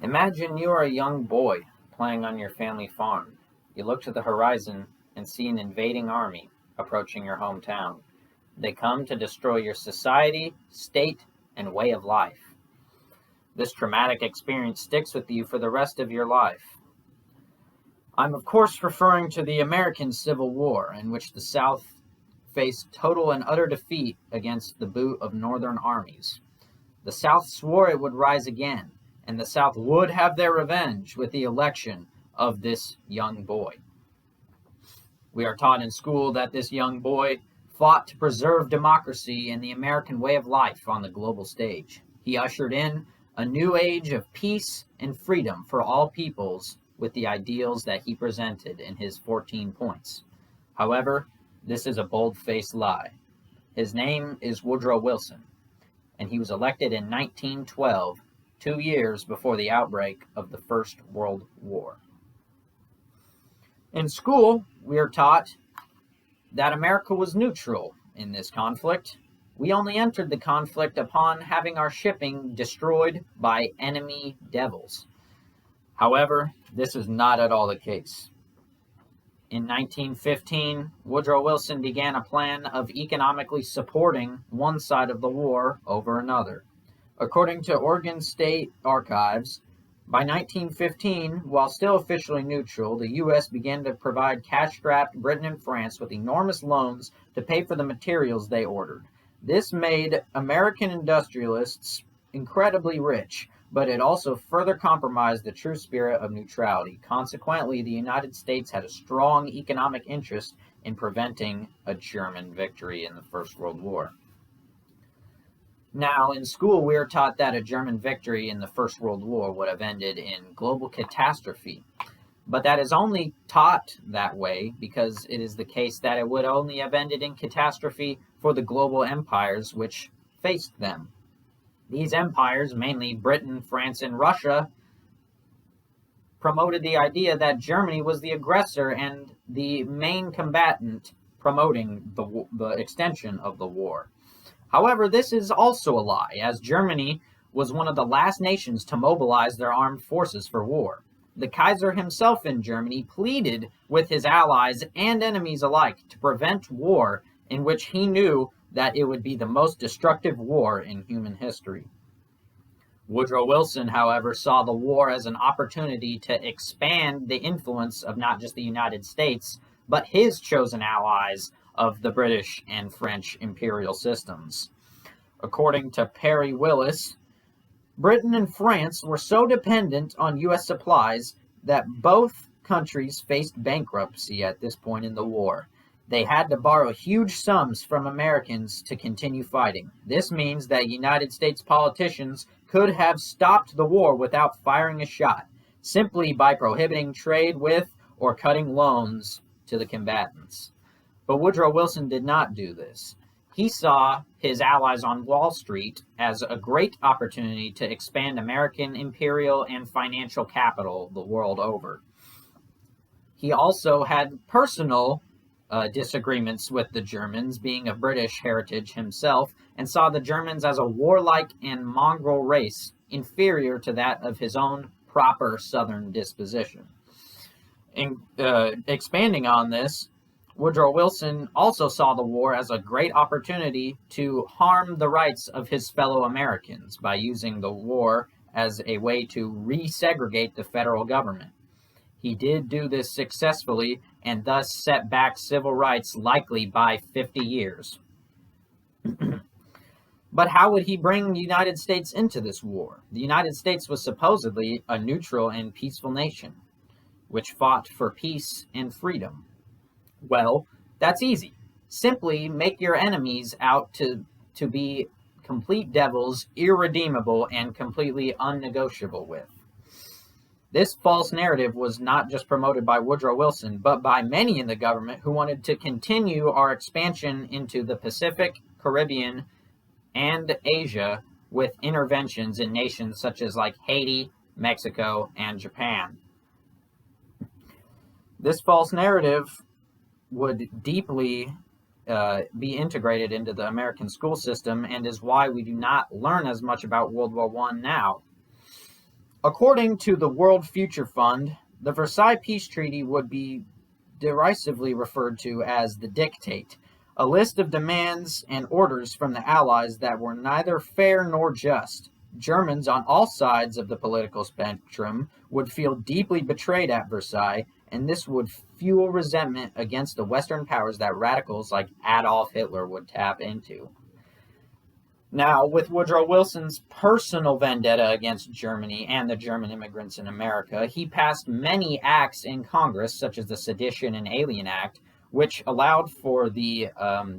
Imagine you are a young boy playing on your family farm. You look to the horizon and see an invading army approaching your hometown. They come to destroy your society, state, and way of life. This traumatic experience sticks with you for the rest of your life. I'm of course referring to the American Civil War, in which the South faced total and utter defeat against the boot of Northern armies. The South swore it would rise again, and the South would have their revenge with the election of this young boy. We are taught in school that this young boy fought to preserve democracy and the American way of life on the global stage. He ushered in a new age of peace and freedom for all peoples with the ideals that he presented in his 14 points. However, this is a bold-faced lie. His name is Woodrow Wilson, and he was elected in 1912, 2 years before the outbreak of the First World War. In school, we are taught that America was neutral in this conflict. We only entered the conflict upon having our shipping destroyed by enemy devils. However, this is not at all the case. In 1915, Woodrow Wilson began a plan of economically supporting one side of the war over another. According to Oregon State Archives, by 1915, while still officially neutral, the U.S. began to provide cash-strapped Britain and France with enormous loans to pay for the materials they ordered. This made American industrialists incredibly rich, but it also further compromised the true spirit of neutrality. Consequently, the United States had a strong economic interest in preventing a German victory in the First World War. Now, in school, we are taught that a German victory in the First World War would have ended in global catastrophe. But that is only taught that way because it is the case that it would only have ended in catastrophe for the global empires which faced them. These empires, mainly Britain, France, and Russia, promoted the idea that Germany was the aggressor and the main combatant promoting the extension of the war. However, this is also a lie, as Germany was one of the last nations to mobilize their armed forces for war. The Kaiser himself in Germany pleaded with his allies and enemies alike to prevent war in which he knew that it would be the most destructive war in human history. Woodrow Wilson, however, saw the war as an opportunity to expand the influence of not just the United States, but his chosen allies of the British and French imperial systems. According to Perry Willis, Britain and France were so dependent on U.S. supplies that both countries faced bankruptcy at this point in the war. They had to borrow huge sums from Americans to continue fighting. This means that United States politicians could have stopped the war without firing a shot, simply by prohibiting trade with or cutting loans to the combatants. But Woodrow Wilson did not do this. He saw his allies on Wall Street as a great opportunity to expand American imperial and financial capital the world over. He also had personal disagreements with the Germans, being of British heritage himself, and saw the Germans as a warlike and mongrel race inferior to that of his own proper Southern disposition. Expanding on this, Woodrow Wilson also saw the war as a great opportunity to harm the rights of his fellow Americans by using the war as a way to resegregate the federal government. He did do this successfully and thus set back civil rights likely by 50 years. But how would he bring the United States into this war? The United States was supposedly a neutral and peaceful nation, which fought for peace and freedom. Well, that's easy. Simply make your enemies out to be complete devils, irredeemable, and completely unnegotiable with. This false narrative was not just promoted by Woodrow Wilson, but by many in the government who wanted to continue our expansion into the Pacific, Caribbean, and Asia with interventions in nations such as like Haiti, Mexico, and Japan. This false narrative would deeply be integrated into the American school system and is why we do not learn as much about World War I now. According to the World Future Fund, the Versailles Peace Treaty would be derisively referred to as the Dictate, a list of demands and orders from the Allies that were neither fair nor just. Germans on all sides of the political spectrum would feel deeply betrayed at Versailles, and this would fuel resentment against the Western powers that radicals like Adolf Hitler would tap into. Now, with Woodrow Wilson's personal vendetta against Germany and the German immigrants in America, he passed many acts in Congress, such as the Sedition and Alien Act, which allowed for the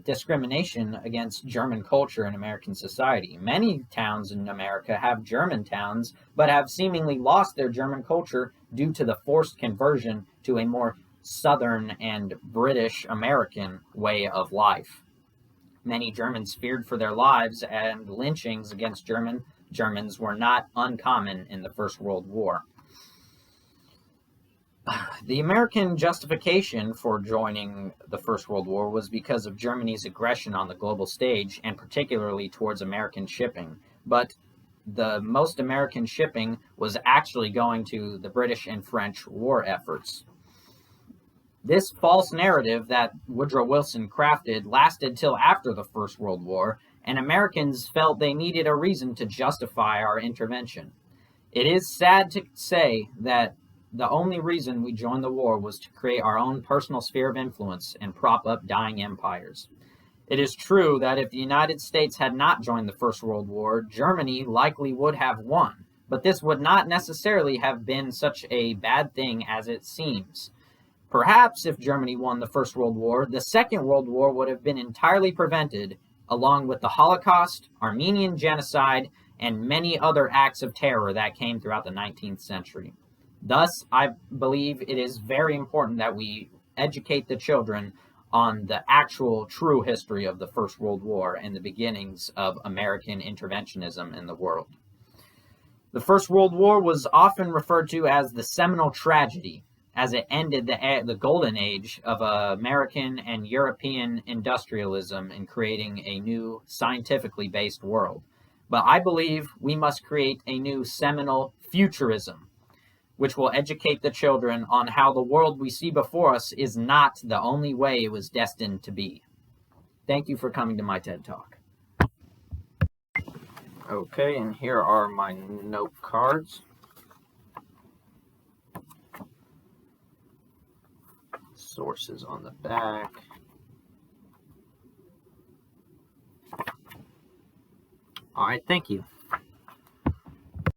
discrimination against German culture in American society. Many towns in America have German towns, but have seemingly lost their German culture due to the forced conversion to a more Southern and British American way of life. Many Germans feared for their lives, and lynchings against Germans were not uncommon in the First World War. The American justification for joining the First World War was because of Germany's aggression on the global stage, and particularly towards American shipping. But the most American shipping was actually going to the British and French war efforts. This false narrative that Woodrow Wilson crafted lasted till after the First World War, and Americans felt they needed a reason to justify our intervention. It is sad to say that the only reason we joined the war was to create our own personal sphere of influence and prop up dying empires. It is true that if the United States had not joined the First World War, Germany likely would have won, but this would not necessarily have been such a bad thing as it seems. Perhaps if Germany won the First World War, the Second World War would have been entirely prevented, along with the Holocaust, Armenian genocide, and many other acts of terror that came throughout the 19th century. Thus, I believe it is very important that we educate the children on the actual true history of the First World War and the beginnings of American interventionism in the world. The First World War was often referred to as the Seminal Tragedy, as it ended the golden age of American and European industrialism in creating a new scientifically based world. But I believe we must create a new Seminal Futurism, which will educate the children on how the world we see before us is not the only way it was destined to be. Thank you for coming to my TED Talk. Okay, and here are my note cards. Sources on the back. All right, thank you.